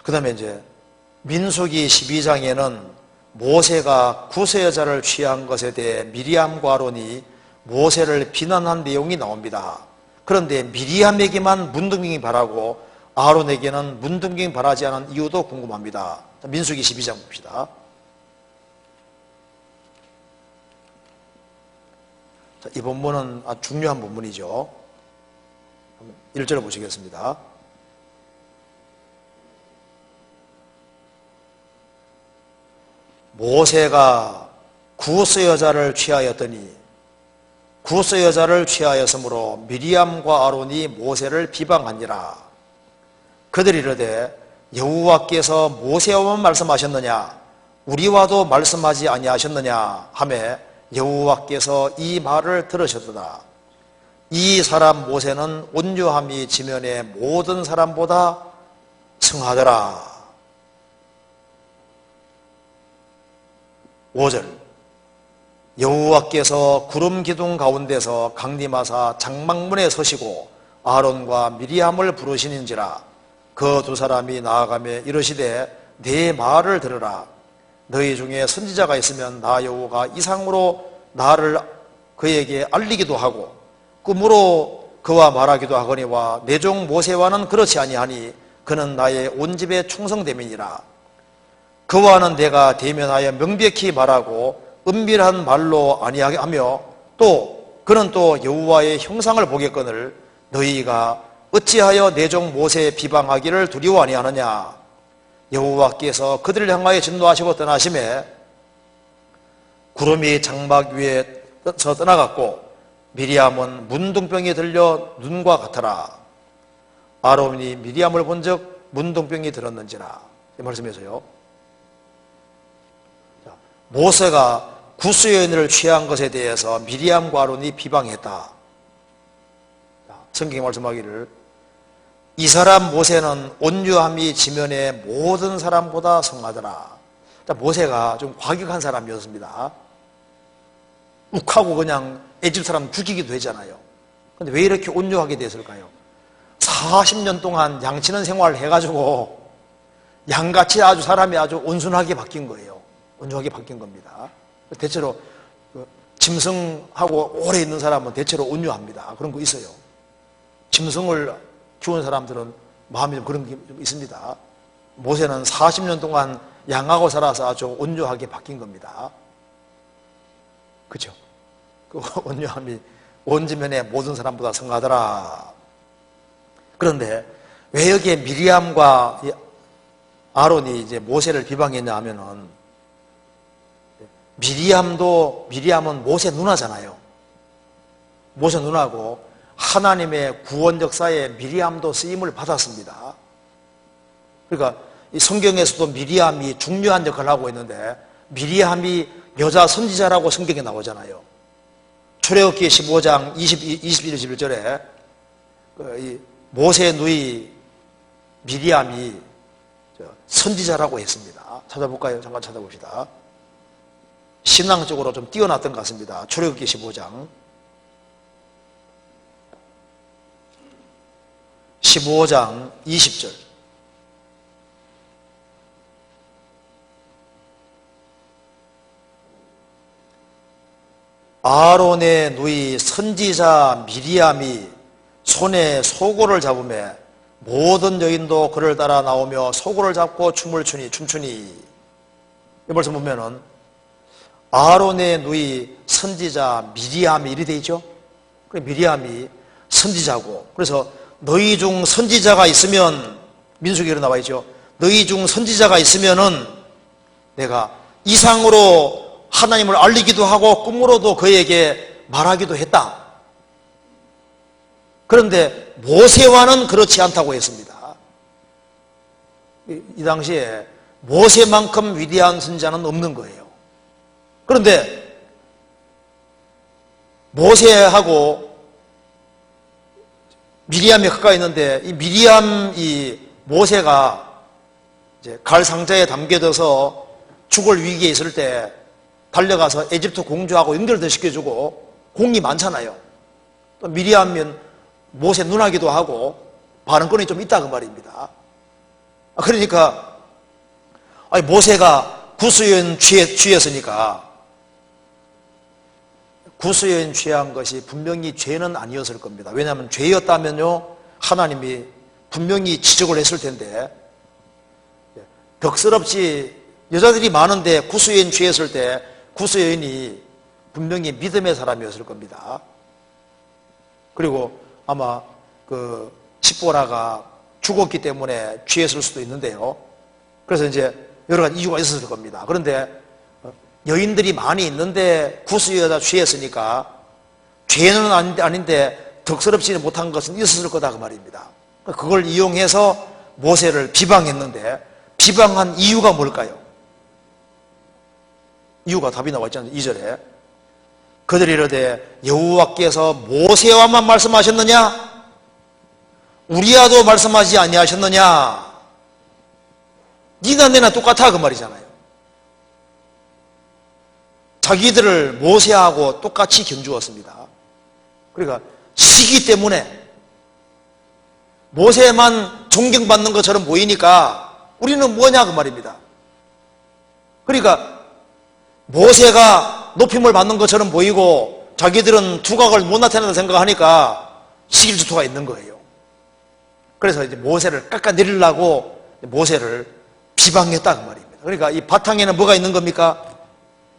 그 다음에 이제 민수기 12장에는 모세가 구스 여자를 취한 것에 대해 미리암과 아론이 모세를 비난한 내용이 나옵니다. 그런데 미리암에게만 문둥병이 바라고 아론에게는 문둥병이 바라지 않은 이유도 궁금합니다. 민수기 12장 봅시다. 자, 이 본문은 아주 중요한 본문이죠. 1절을 보시겠습니다. 모세가 구스 여자를 취하였더니 구스 여자를 취하였으므로 미리암과 아론이 모세를 비방하니라. 그들이 이르되 여호와께서 모세와만 말씀하셨느냐 우리와도 말씀하지 아니하셨느냐 하매 여호와께서 이 말을 들으셨도다. 이 사람 모세는 온유함이 지면의 모든 사람보다 승하더라. 5절 여호와께서 구름 기둥 가운데서 강림하사 장막문에 서시고 아론과 미리암을 부르시는지라. 그 두 사람이 나아가며 이르시되 내 말을 들으라. 너희 중에 선지자가 있으면 나 여호와가 이상으로 나를 그에게 알리기도 하고 꿈으로 그와 말하기도 하거니와 내 종 모세와는 그렇지 아니하니 그는 나의 온 집에 충성됨이니라. 그와는 내가 대면하여 명백히 말하고 은밀한 말로 아니하게 하며 또 그는 또 여호와의 형상을 보겠거늘 너희가 어찌하여 내 종 모세의 비방하기를 두려워 아니하느냐. 여호와께서 그들을 향하여 진노하시고 떠나심에 구름이 장막 위에서 떠나갔고 미리암은 문둥병이 들려 눈과 같더라. 아론이 미리암을 본즉 문둥병이 들었는지라. 이 말씀에서요, 모세가 구스 여인을 취한 것에 대해서 미리암과 아론이 비방했다. 성경이 말씀하기를 이 사람 모세는 온유함이 지면의 모든 사람보다 성하더라. 모세가 좀 과격한 사람이었습니다. 욱하고 그냥 애집 사람 죽이기도 했잖아요. 근데 왜 이렇게 온유하게 됐을까요? 40년 동안 양치는 생활을 해가지고 양같이 아주 사람이 아주 온순하게 바뀐 거예요. 온유하게 바뀐 겁니다. 대체로 짐승하고 오래 있는 사람은 대체로 온유합니다. 그런 거 있어요. 짐승을 키우는 사람들은 마음이 좀 그런 게 좀 있습니다. 모세는 40년 동안 양하고 살아서 아주 온유하게 바뀐 겁니다. 그렇죠? 그 온유함이 온 지면의 모든 사람보다 성하더라. 그런데 왜 여기에 미리암과 아론이 이제 모세를 비방했냐 하면은 미리암은 모세 누나잖아요. 모세 누나고 하나님의 구원 역사에 미리암도 쓰임을 받았습니다. 그러니까 이 성경에서도 미리암이 중요한 역할을 하고 있는데 미리암이 여자 선지자라고 성경에 나오잖아요. 출애굽기 15장 21, 21절에 모세 누이 미리암이 선지자라고 했습니다. 찾아볼까요? 잠깐 찾아봅시다. 신앙적으로 좀 뛰어났던 것 같습니다. 출애굽기 15장 20절 아론의 누이 선지자 미리암이 손에 소고를 잡으며 모든 여인도 그를 따라 나오며 소고를 잡고 춤을 춤추니. 이 말씀 보면은 아론의 누이 선지자 미리암이 이리 돼 있죠. 미리암이 선지자고, 그래서 너희 중 선지자가 있으면, 민수기로 나와 있죠. 너희 중 선지자가 있으면은 내가 이상으로 하나님을 알리기도 하고 꿈으로도 그에게 말하기도 했다. 그런데 모세와는 그렇지 않다고 했습니다. 이 당시에 모세만큼 위대한 선지자는 없는 거예요. 그런데 모세하고 미리암이 가까이 있는데 이 모세가 이제 갈 상자에 담겨져서 죽을 위기에 있을 때 달려가서 에집트 공주하고 연결도 시켜주고 공이 많잖아요. 또 미리암은 모세 누나기도 하고 발언권이 좀 있다 그 말입니다. 그러니까 모세가 구수여인 취했으니까 구수여인 취한 것이 분명히 죄는 아니었을 겁니다. 왜냐하면 죄였다면요 하나님이 분명히 지적을 했을 텐데, 벽스럽지 여자들이 많은데 구수여인 취했을 때 구수여인이 분명히 믿음의 사람이었을 겁니다. 그리고 아마 그 십보라가 죽었기 때문에 취했을 수도 있는데요. 그래서 이제 여러 가지 이유가 있었을 겁니다. 그런데 여인들이 많이 있는데 구수여자 취했으니까 죄는 아닌데 덕스럽지 못한 것은 있었을 거다 그 말입니다. 그걸 이용해서 모세를 비방했는데, 비방한 이유가 뭘까요? 이유가 답이 나와 있잖아요. 2절에 그들이 이르되 여호와께서 모세와만 말씀하셨느냐? 우리와도 말씀하지 아니하셨느냐? 니나 내나 똑같아 그 말이잖아요. 자기들을 모세하고 똑같이 견주었습니다. 그러니까 시기 때문에 모세만 존경받는 것처럼 보이니까 우리는 뭐냐 그 말입니다. 그러니까 모세가 높임을 받는 것처럼 보이고 자기들은 두각을 못 나타낸다 생각하니까 시기질투가 있는 거예요. 그래서 이제 모세를 깎아내리려고 모세를 비방했다 그 말입니다. 그러니까 이 바탕에는 뭐가 있는 겁니까?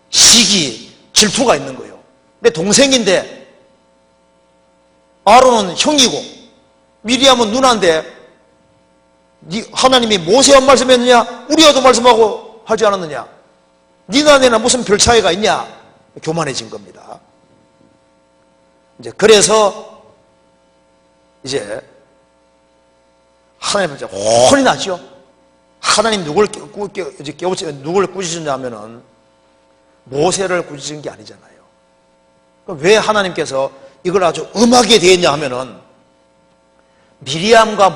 시기, 질투가 있는 거예요. 내 동생인데 아론은 형이고 미리암은 누나인데 하나님이 모세와 말씀했느냐? 우리와도 말씀하고 하지 않았느냐? 니나 내나 무슨 별 차이가 있냐? 교만해진 겁니다. 이제 그래서 이제 하나님 이제 혼이 나죠. 하나님 누굴 꾸짖으냐 하면은 모세를 꾸짖은 게 아니잖아요. 그럼 왜 하나님께서 이걸 아주 음하게 되었냐 하면은 미리암과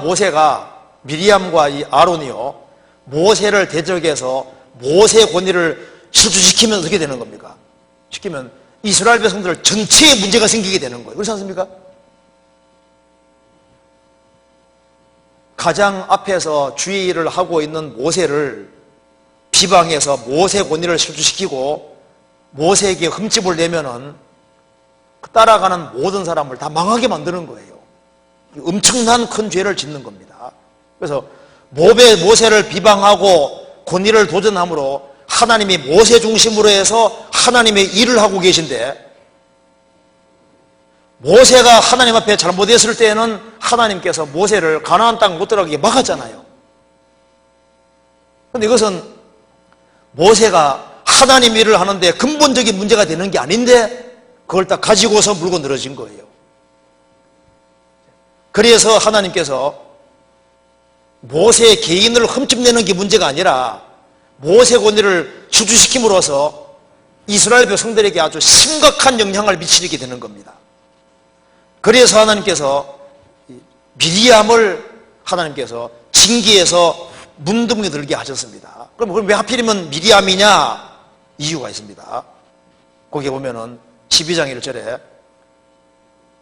이 아론이요 모세를 대적해서 모세 권위를 실추시키면 어떻게 되는 겁니까? 시키면 이스라엘 백성들 전체에 문제가 생기게 되는 거예요. 그렇지 않습니까? 가장 앞에서 주의를 하고 있는 모세를 비방해서 모세 권위를 실추시키고 모세에게 흠집을 내면은 따라가는 모든 사람을 다 망하게 만드는 거예요. 엄청난 큰 죄를 짓는 겁니다. 그래서 모세를 비방하고 권위를 도전함으로 하나님이 모세 중심으로 해서 하나님의 일을 하고 계신데, 모세가 하나님 앞에 잘못했을 때에는 하나님께서 모세를 가나안 땅 못 들어가게 막았잖아요. 그런데 이것은 모세가 하나님 일을 하는데 근본적인 문제가 되는 게 아닌데 그걸 딱 가지고서 물고 늘어진 거예요. 그래서 하나님께서 모세 개인을 흠집내는 게 문제가 아니라 모세 권위를 실추시킴으로써 이스라엘 백성들에게 아주 심각한 영향을 미치게 되는 겁니다. 그래서 하나님께서 미리암을 하나님께서 징계해서 문둥이 들게 하셨습니다. 그럼 왜 하필이면 미리암이냐? 이유가 있습니다. 거기에 보면은 12장 1절에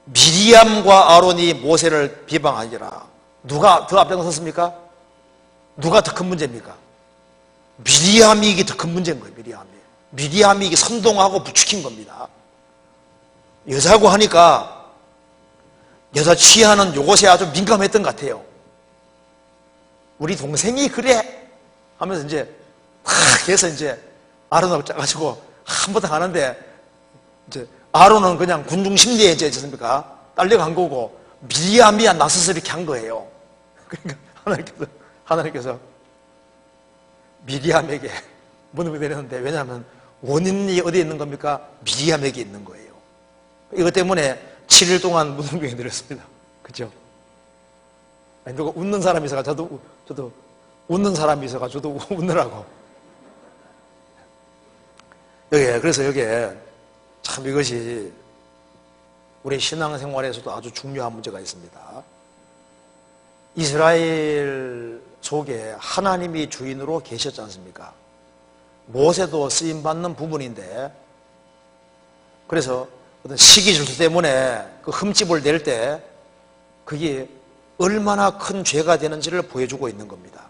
미리암과 아론이 모세를 비방하니라. 누가 더 앞장섰습니까? 누가 더 큰 문제입니까? 미리암이 이게 더 큰 문제인 거예요. 미리암이 이게 선동하고 부추긴 겁니다. 여자고 하니까 여자 취하는 요것에 아주 민감했던 것 같아요. 우리 동생이 그래 하면서 이제 막 해서 이제 아론하고 짜가지고 한바탕 하는데, 이제 아론은 그냥 군중 심리에 이제 있습니까? 딸려간 거고 미리암이야 나서서 이렇게 한 거예요. 그러니까 하나님께서 미리암에게 문을 내렸는데, 왜냐하면 원인이 어디에 있는 겁니까? 미리암에게 있는 거예요. 이것 때문에 7일 동안 무덤병에 내렸습니다. 그죠? 누가 웃는 사람이 있어가 저도 웃는 사람이 있어가 저도 웃느라고. 그래서 여기에 참 이것이 우리 신앙생활에서도 아주 중요한 문제가 있습니다. 이스라엘 속에 하나님이 주인으로 계셨지 않습니까? 모세도 쓰임받는 부분인데, 그래서 어떤 시기 질투 때문에 그 흠집을 낼 때 그게 얼마나 큰 죄가 되는지를 보여주고 있는 겁니다.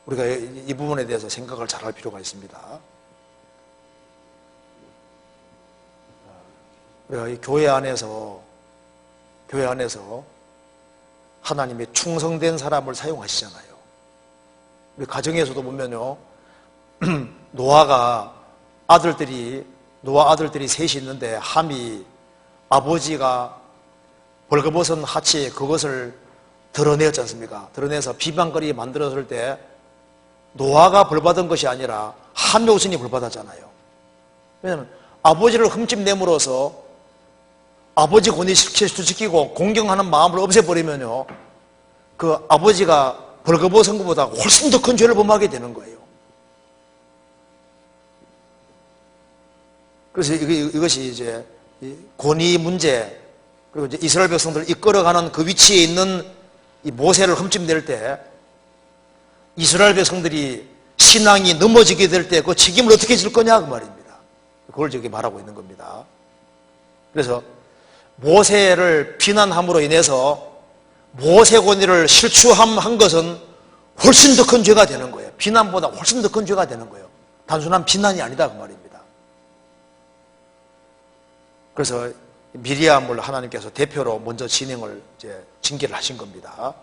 우리가 이 부분에 대해서 생각을 잘 할 필요가 있습니다. 우리가 이 교회 안에서 하나님의 충성된 사람을 사용하시잖아요. 우리 가정에서도 보면요, 노아 아들들이 셋이 있는데 함이 아버지가 벌거벗은 하치에 그것을 드러내었지 않습니까? 드러내서 비방거리 만들었을 때 노아가 벌받은 것이 아니라 함의 우선이 벌받았잖아요. 왜냐하면 아버지를 흠집 내므로서 아버지 권위 실추시키고 공경하는 마음을 없애버리면요, 그 아버지가 벌거벗은 것보다 훨씬 더 큰 죄를 범하게 되는 거예요. 그래서 이것이 이제 권위 문제, 그리고 이제 이스라엘 백성들을 이끌어가는 그 위치에 있는 이 모세를 흠집낼 때 이스라엘 백성들이 신앙이 넘어지게 될 때 그 책임을 어떻게 질 거냐 그 말입니다. 그걸 저기 말하고 있는 겁니다. 그래서 모세를 비난함으로 인해서 모세 권위를 실추한 것은 훨씬 더 큰 죄가 되는 거예요. 비난보다 훨씬 더 큰 죄가 되는 거예요. 단순한 비난이 아니다 그 말입니다. 그래서 미리암을 하나님께서 대표로 먼저 징계를 하신 겁니다.